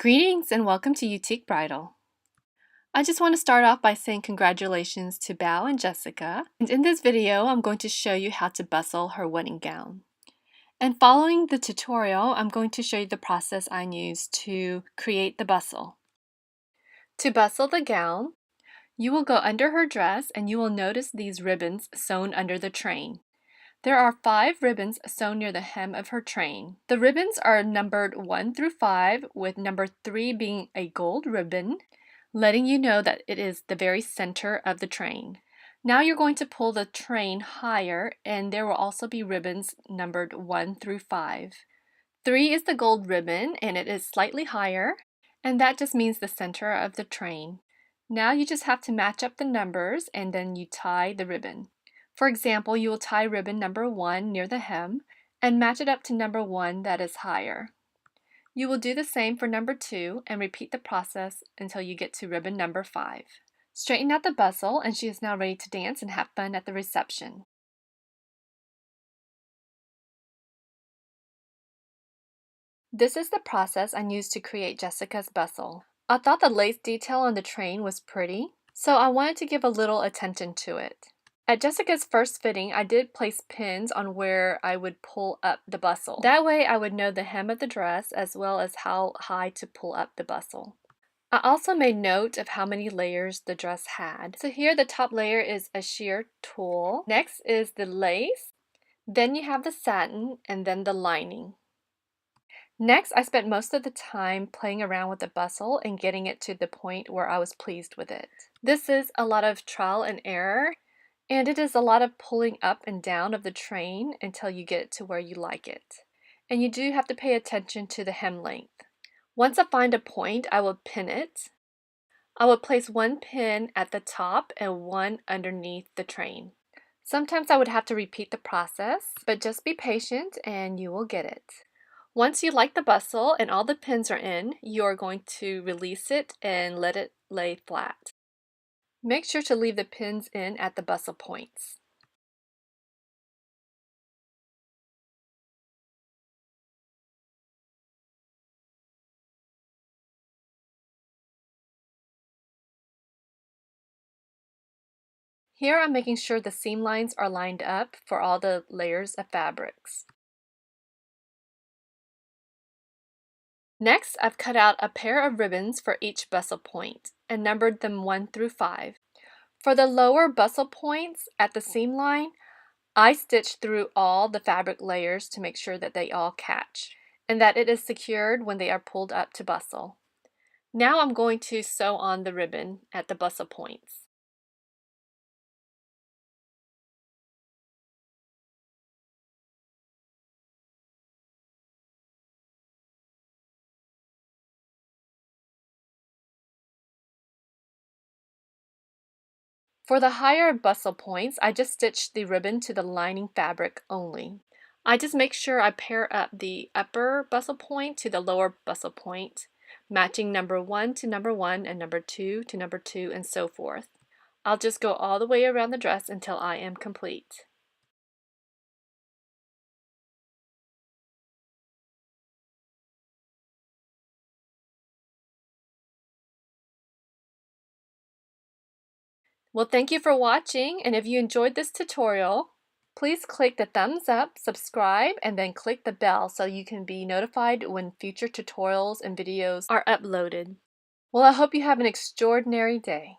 Greetings and welcome to Youtique Bridal. I just want to start off by saying congratulations to Bao and Jessica. And in this video, I'm going to show you how to bustle her wedding gown. And following the tutorial, I'm going to show you the process I used to create the bustle. To bustle the gown, you will go under her dress and you will notice these ribbons sewn under the train. There are 5 ribbons sewn near the hem of her train. The ribbons are numbered 1 through 5, with number 3 being a gold ribbon, letting you know that it is the very center of the train. Now you're going to pull the train higher, and there will also be ribbons numbered 1 through 5. 3 is the gold ribbon, and it is slightly higher, and that just means the center of the train. Now you just have to match up the numbers, and then you tie the ribbon. For example, you will tie ribbon number 1 near the hem and match it up to number 1 that is higher. You will do the same for number 2 and repeat the process until you get to ribbon number 5. Straighten out the bustle, and she is now ready to dance and have fun at the reception. This is the process I used to create Jessica's bustle. I thought the lace detail on the train was pretty, so I wanted to give a little attention to it. At Jessica's first fitting, I did place pins on where I would pull up the bustle. That way I would know the hem of the dress as well as how high to pull up the bustle. I also made note of how many layers the dress had. So here the top layer is a sheer tulle. Next is the lace. Then you have the satin and then the lining. Next, I spent most of the time playing around with the bustle and getting it to the point where I was pleased with it. This is a lot of trial and error. And it is a lot of pulling up and down of the train until you get it to where you like it. And you do have to pay attention to the hem length. Once I find a point, I will pin it. I will place 1 pin at the top and 1 underneath the train. Sometimes I would have to repeat the process, but just be patient and you will get it. Once you like the bustle and all the pins are in, you are going to release it and let it lay flat. Make sure to leave the pins in at the bustle points. Here I'm making sure the seam lines are lined up for all the layers of fabrics. Next, I've cut out a pair of ribbons for each bustle point and numbered them 1 through 5. For the lower bustle points at the seam line, I stitched through all the fabric layers to make sure that they all catch and that it is secured when they are pulled up to bustle. Now I'm going to sew on the ribbon at the bustle points. For the higher bustle points, I just stitched the ribbon to the lining fabric only. I just make sure I pair up the upper bustle point to the lower bustle point, matching number 1 to number 1 and number 2 to number 2 and so forth. I'll just go all the way around the dress until I am complete. Well, thank you for watching, and if you enjoyed this tutorial, please click the thumbs up, subscribe, and then click the bell so you can be notified when future tutorials and videos are uploaded. Well, I hope you have an extraordinary day.